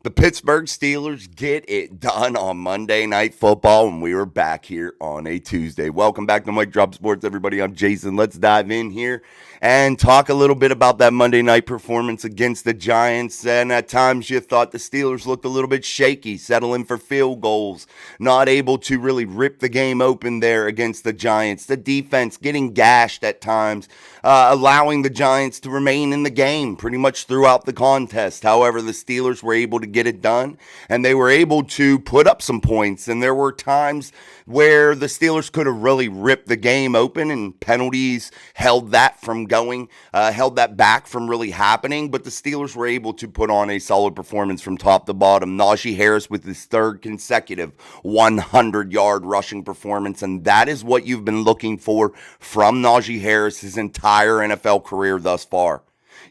The Pittsburgh Steelers get it done on Monday Night Football, and we were back here on a Tuesday. Welcome back to Mike Drop Sports, everybody. I'm Jason. Let's dive in here and talk a little bit about that Monday night performance against the Giants. And at times you thought the Steelers looked a little bit shaky, settling for field goals, not able to really rip the game open there against the Giants. The defense getting gashed at times, allowing the Giants to remain in the game pretty much throughout the contest. However, the Steelers were able to get it done, and they were able to put up some points. And there were times where the Steelers could have really ripped the game open, and penalties held that back from really happening. But the Steelers were able to put on a solid performance from top to bottom. Najee Harris with his third consecutive 100-yard rushing performance, and that is what you've been looking for from Najee Harris his entire NFL career thus far.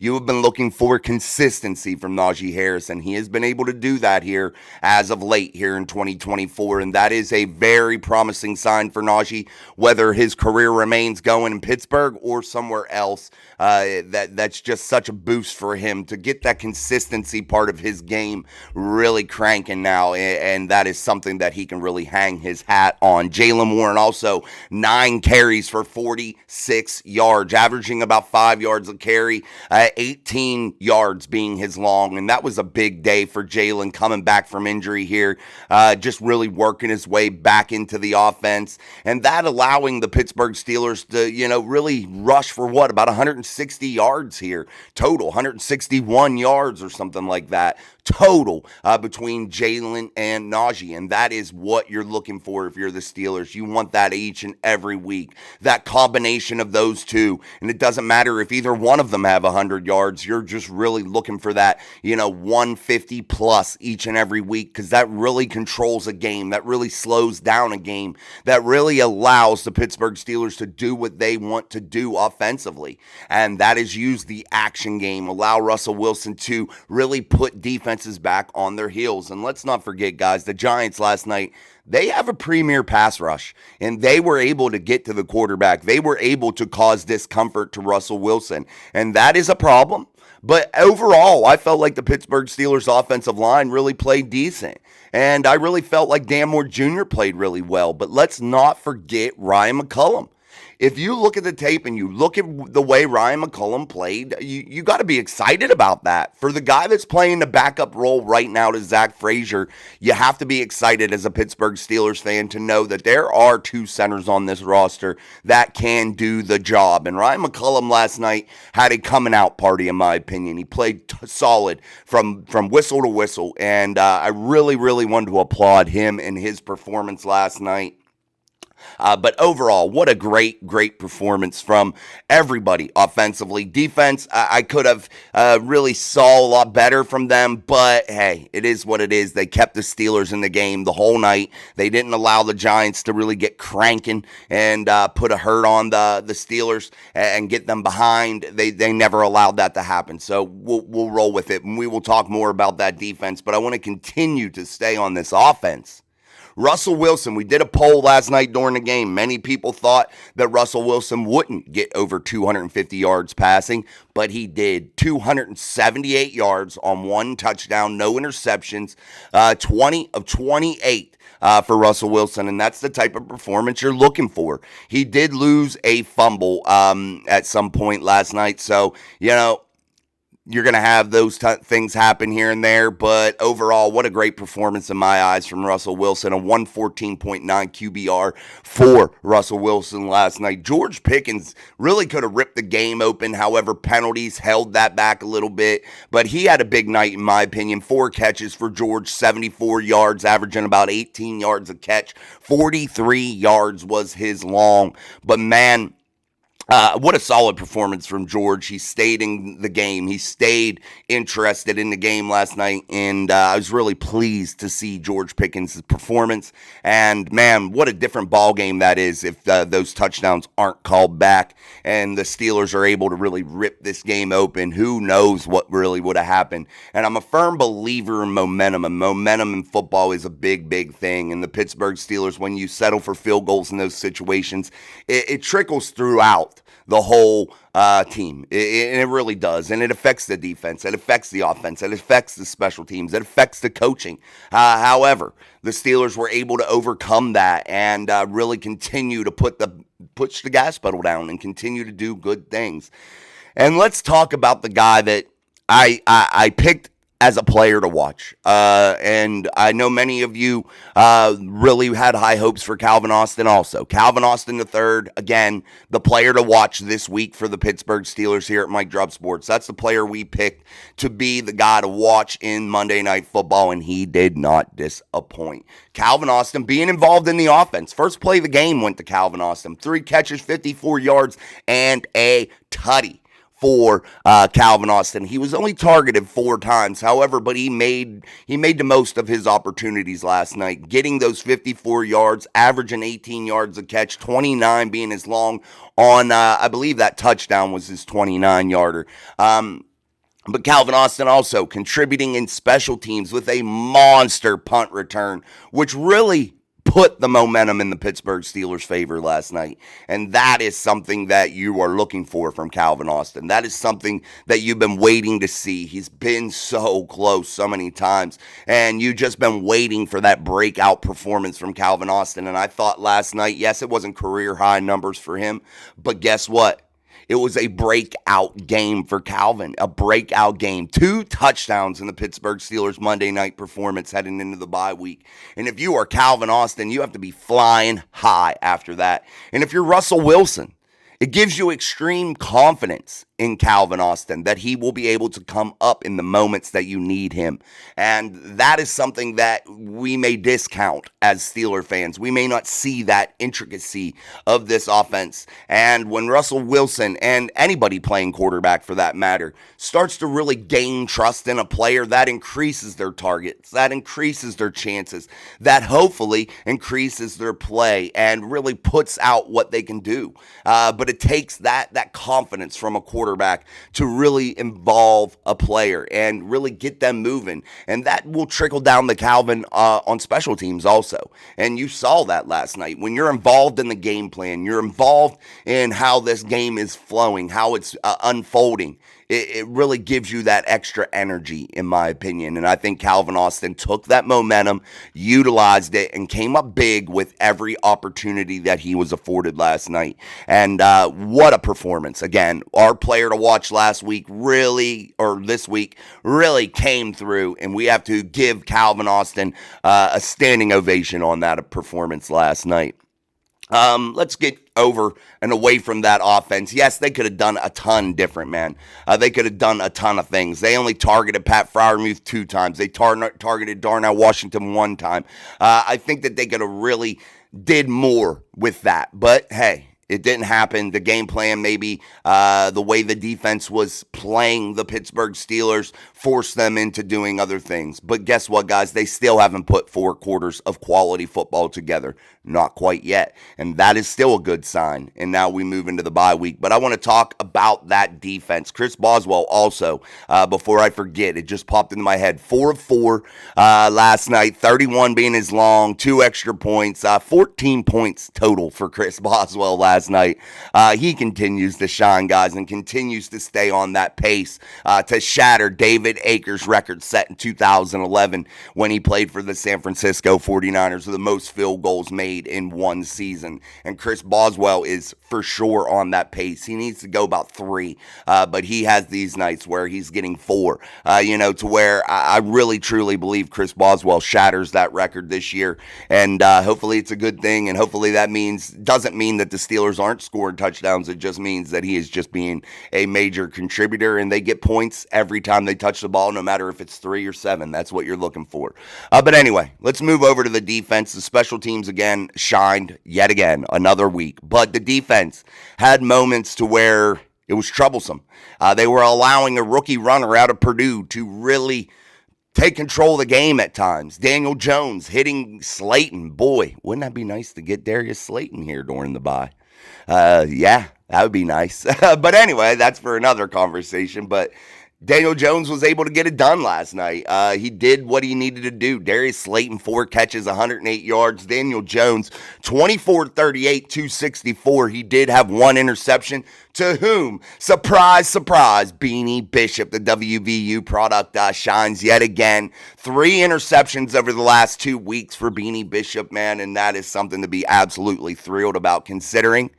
You have been looking for consistency from Najee Harris, and he has been able to do that here as of late here in 2024, and that is a very promising sign for Najee, whether his career remains going in Pittsburgh or somewhere else. That's just such a boost for him to get that consistency part of his game really cranking now, and that is something that he can really hang his hat on. Jaylen Warren also 9 carries for 46 yards, averaging about 5 yards a carry. 18 yards being his long, and that was a big day for Jaylen coming back from injury here, just really working his way back into the offense, and that allowing the Pittsburgh Steelers to, really rush for about 160 yards here total, 161 yards or something like that total between Jaylen and Najee, and that is what you're looking for if you're the Steelers. You want that each and every week, that combination of those two, and it doesn't matter if either one of them have 100 yards. You're just really looking for that, 150 plus each and every week, because that really controls a game, that really slows down a game, that really allows the Pittsburgh Steelers to do what they want to do offensively, and that is use the action game, allow Russell Wilson to really put defenses back on their heels. And let's not forget, guys, the Giants last night, they have a premier pass rush, and they were able to get to the quarterback. They were able to cause discomfort to Russell Wilson, and that is a problem. But overall, I felt like the Pittsburgh Steelers offensive line really played decent, and I really felt like Dan Moore Jr. played really well. But let's not forget Ryan McCollum. If you look at the tape and you look at the way Ryan McCollum played, you got to be excited about that. For the guy that's playing the backup role right now to Zach Frazier, you have to be excited as a Pittsburgh Steelers fan to know that there are 2 centers on this roster that can do the job. And Ryan McCollum last night had a coming out party, in my opinion. He played solid from whistle to whistle, and I really, really wanted to applaud him and his performance last night. But overall, what a great performance from everybody offensively. Defense, I could have really saw a lot better from them, but hey, it is what it is. They kept the Steelers in the game the whole night. They didn't allow the Giants to really get cranking and put a hurt on the Steelers and get them behind. They never allowed that to happen. So we'll roll with it, and we will talk more about that defense, but I want to continue to stay on this offense. Russell Wilson, we did a poll last night during the game. Many people thought that Russell Wilson wouldn't get over 250 yards passing, but he did. 278 yards on 1 touchdown, no interceptions, 20 of 28 for Russell Wilson, and that's the type of performance you're looking for. He did lose a fumble at some point last night, so, you're going to have those things happen here and there, but overall, what a great performance in my eyes from Russell Wilson, a 114.9 QBR for Russell Wilson last night. George Pickens really could have ripped the game open, however, penalties held that back a little bit, but he had a big night in my opinion. 4 catches for George, 74 yards, averaging about 18 yards a catch. 43 yards was his long, but man, what a solid performance from George. He stayed in the game. He stayed interested in the game last night, and I was really pleased to see George Pickens' performance. And, man, what a different ball game that is if those touchdowns aren't called back and the Steelers are able to really rip this game open. Who knows what really would have happened. And I'm a firm believer in momentum, and momentum in football is a big, big thing. And the Pittsburgh Steelers, when you settle for field goals in those situations, it trickles throughout the whole team. It really does. And it affects the defense. It affects the offense. It affects the special teams. It affects the coaching. However, the Steelers were able to overcome that and really continue to push the gas pedal down and continue to do good things. And let's talk about the guy that I picked as a player to watch. And I know many of you really had high hopes for Calvin Austin also. Calvin Austin III, again, the player to watch this week for the Pittsburgh Steelers here at Mike Drop Sports. That's the player we picked to be the guy to watch in Monday Night Football, and he did not disappoint. Calvin Austin being involved in the offense. First play of the game went to Calvin Austin. 3 catches, 54 yards, and a tutty for Calvin Austin. He was only targeted 4 times, however, but he made the most of his opportunities last night, getting those 54 yards, averaging 18 yards a catch, 29 being his long on, I believe that touchdown was his 29-yarder. But Calvin Austin also contributing in special teams with a monster punt return, which really put the momentum in the Pittsburgh Steelers' favor last night. And that is something that you are looking for from Calvin Austin. That is something that you've been waiting to see. He's been so close so many times. And you've just been waiting for that breakout performance from Calvin Austin. And I thought last night, yes, it wasn't career high numbers for him. But guess what? It was a breakout game for Calvin, a breakout game. 2 touchdowns in the Pittsburgh Steelers Monday night performance heading into the bye week. And if you are Calvin Austin, you have to be flying high after that. And if you're Russell Wilson, it gives you extreme confidence in Calvin Austin that he will be able to come up in the moments that you need him. And that is something that we may discount as Steeler fans. We may not see that intricacy of this offense. And when Russell Wilson, and anybody playing quarterback for that matter, starts to really gain trust in a player, that increases their targets, that increases their chances, that hopefully increases their play and really puts out what they can do. But it takes that confidence from a quarterback to really involve a player and really get them moving. And that will trickle down to Calvin on special teams also. And you saw that last night. When you're involved in the game plan, you're involved in how this game is flowing, how it's unfolding, it really gives you that extra energy, in my opinion. And I think Calvin Austin took that momentum, utilized it, and came up big with every opportunity that he was afforded last night. And what a performance. Again, our player to watch last week this week really came through, and we have to give Calvin Austin a standing ovation on that performance last night. Let's get over and away from that offense. Yes, they could have done a ton different, man. They could have done a ton of things. They only targeted Pat Freiermuth 2 times. They targeted Darnell Washington 1 time. I think that they could have really did more with that. But, hey, it didn't happen. The game plan, maybe the way the defense was playing the Pittsburgh Steelers, forced them into doing other things. But guess what, guys? They still haven't put 4 quarters of quality football together. Not quite yet. And that is still a good sign. And now we move into the bye week. But I want to talk about that defense. Chris Boswell also, before I forget, it just popped into my head. 4 of 4 last night, 31 being his long, 2 extra points, 14 points total for Chris Boswell last night. He continues to shine, guys, and continues to stay on that pace to shatter David Akers' record set in 2011 when he played for the San Francisco 49ers with the most field goals made in one season. And Chris Boswell is for sure on that pace. He needs to go about 3, but he has these nights where he's getting 4, to where I really truly believe Chris Boswell shatters that record this year. And hopefully it's a good thing, and hopefully that doesn't mean that the Steelers aren't scoring touchdowns. It just means that he is just being a major contributor, and they get points every time they touch the ball, no matter if it's 3 or 7. That's what you're looking for. But anyway, let's move over to the defense. The special teams again shined yet again another week, but the defense had moments to where it was troublesome. They were allowing a rookie runner out of Purdue to really take control of the game at times. Daniel Jones hitting Slayton. Boy, wouldn't that be nice to get Darius Slayton here during the bye? Yeah, that would be nice. But anyway, that's for another conversation. But Daniel Jones was able to get it done last night. He did what he needed to do. Darius Slayton, 4 catches, 108 yards. Daniel Jones, 24-38, 264. He did have 1 interception. To whom, surprise, surprise, Beanie Bishop, the WVU product, shines yet again. 3 interceptions over the last 2 weeks for Beanie Bishop, man, and that is something to be absolutely thrilled about, considering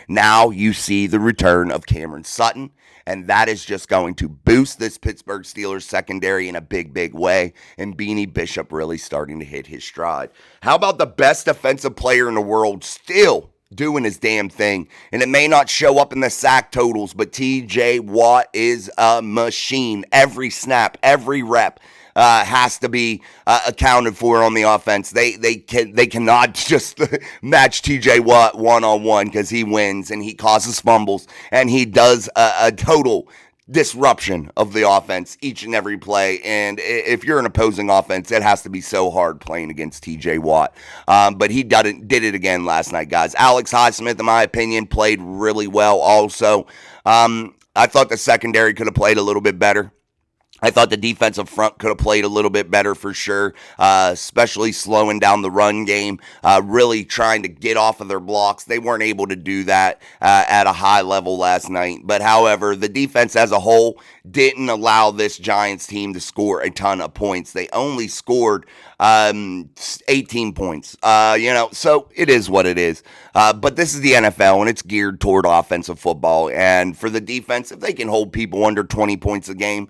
now you see the return of Cameron Sutton, and that is just going to boost this Pittsburgh Steelers secondary in a big, big way, and Beanie Bishop really starting to hit his stride. How about the best defensive player in the world still doing his damn thing? And it may not show up in the sack totals, but TJ Watt is a machine. Every snap, every rep has to be accounted for on the offense. They cannot just match TJ Watt one-on-one, because he wins and he causes fumbles and he does a total disruption of the offense each and every play. And if you're an opposing offense, it has to be so hard playing against TJ Watt. But he did it again last night, guys. Alex Highsmith, in my opinion, played really well also. I thought the secondary could have played a little bit better. I thought the defensive front could have played a little bit better for sure, especially slowing down the run game, really trying to get off of their blocks. They weren't able to do that at a high level last night. But however, the defense as a whole didn't allow this Giants team to score a ton of points. They only scored 18 points, so it is what it is. But this is the NFL, and it's geared toward offensive football. And for the defense, if they can hold people under 20 points a game,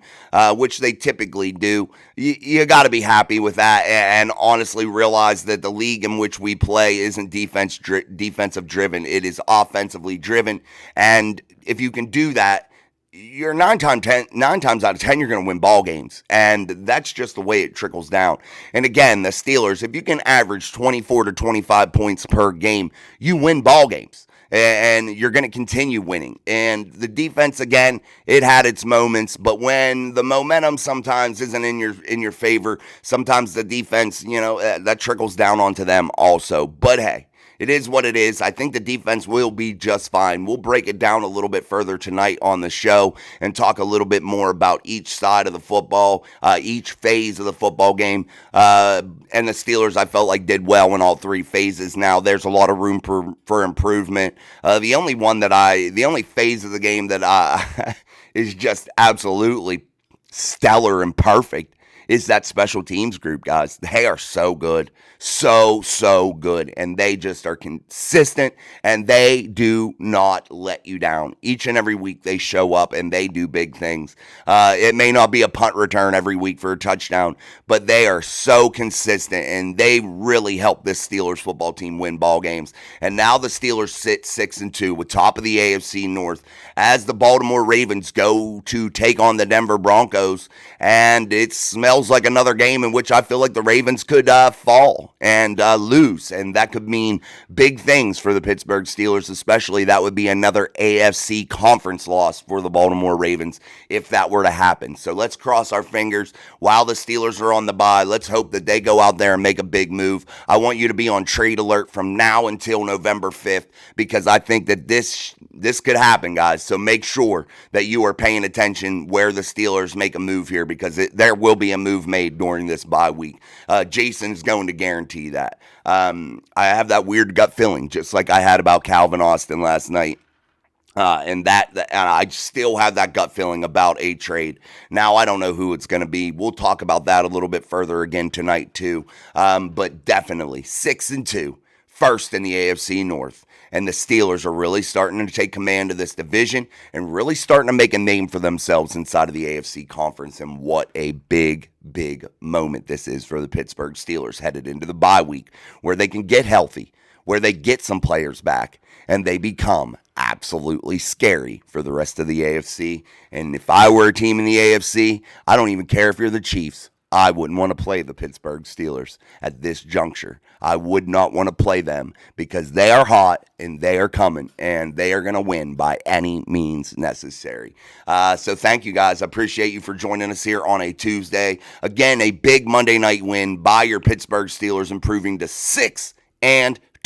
which they typically do, you got to be happy with that, and honestly realize that the league in which we play isn't defensive driven. It is offensively driven. And if you can do that, you're 9 times out of 10, you're going to win ball games. And that's just the way it trickles down. And again, the Steelers, if you can average 24 to 25 points per game, you win ball games. And you're going to continue winning. And the defense, again, it had its moments, but when the momentum sometimes isn't in your favor, sometimes the defense, that trickles down onto them also. But hey, it is what it is. I think the defense will be just fine. We'll break it down a little bit further tonight on the show and talk a little bit more about each side of the football, each phase of the football game. And the Steelers, I felt like, did well in all 3 phases. Now, there's a lot of room for improvement. The only phase of the game that is just absolutely stellar and perfect is that special teams group, guys. They are so good. So good. And they just are consistent, and they do not let you down. Each and every week they show up and they do big things. It may not be a punt return every week for a touchdown, but they are so consistent, and they really help this Steelers football team win ball games. And now the Steelers sit 6-2 with top of the AFC North as the Baltimore Ravens go to take on the Denver Broncos. And it smells like another game in which I feel like the Ravens could fall and lose, and that could mean big things for the Pittsburgh Steelers, especially. That would be another AFC conference loss for the Baltimore Ravens if that were to happen. So let's cross our fingers while the Steelers are on the bye. Let's hope that they go out there and make a big move. I want you to be on trade alert from now until November 5th, because I think that this could happen, guys. So make sure that you are paying attention where the Steelers make a move here, because there will be a move made during this bye week. Jason's going to guarantee that. I have that weird gut feeling, just like I had about Calvin Austin last night. And I still have that gut feeling about a trade. Now, I don't know who it's going to be. We'll talk about that a little bit further again tonight, too. But definitely 6-2, first in the AFC North. And the Steelers are really starting to take command of this division and really starting to make a name for themselves inside of the AFC Conference. And what a big, big moment this is for the Pittsburgh Steelers headed into the bye week, where they can get healthy, where they get some players back, and they become absolutely scary for the rest of the AFC. And if I were a team in the AFC, I don't even care if you're the Chiefs. I wouldn't want to play the Pittsburgh Steelers at this juncture. I would not want to play them, because they are hot and they are coming, and they are going to win by any means necessary. So thank you, guys. I appreciate you for joining us here on a Tuesday. Again, a big Monday night win by your Pittsburgh Steelers, improving to 6-2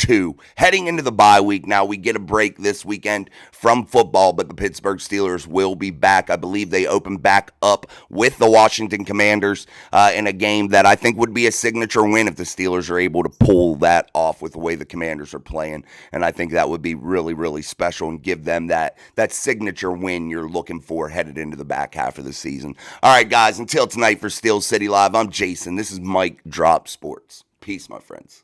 2. Heading into the bye week, now we get a break this weekend from football, but the Pittsburgh Steelers will be back. I believe they open back up with the Washington Commanders in a game that I think would be a signature win if the Steelers are able to pull that off with the way the Commanders are playing. And I think that would be really, really special and give them that signature win you're looking for headed into the back half of the season. All right, guys, until tonight for Steel City Live, I'm Jason. This is Mike Drop Sports. Peace, my friends.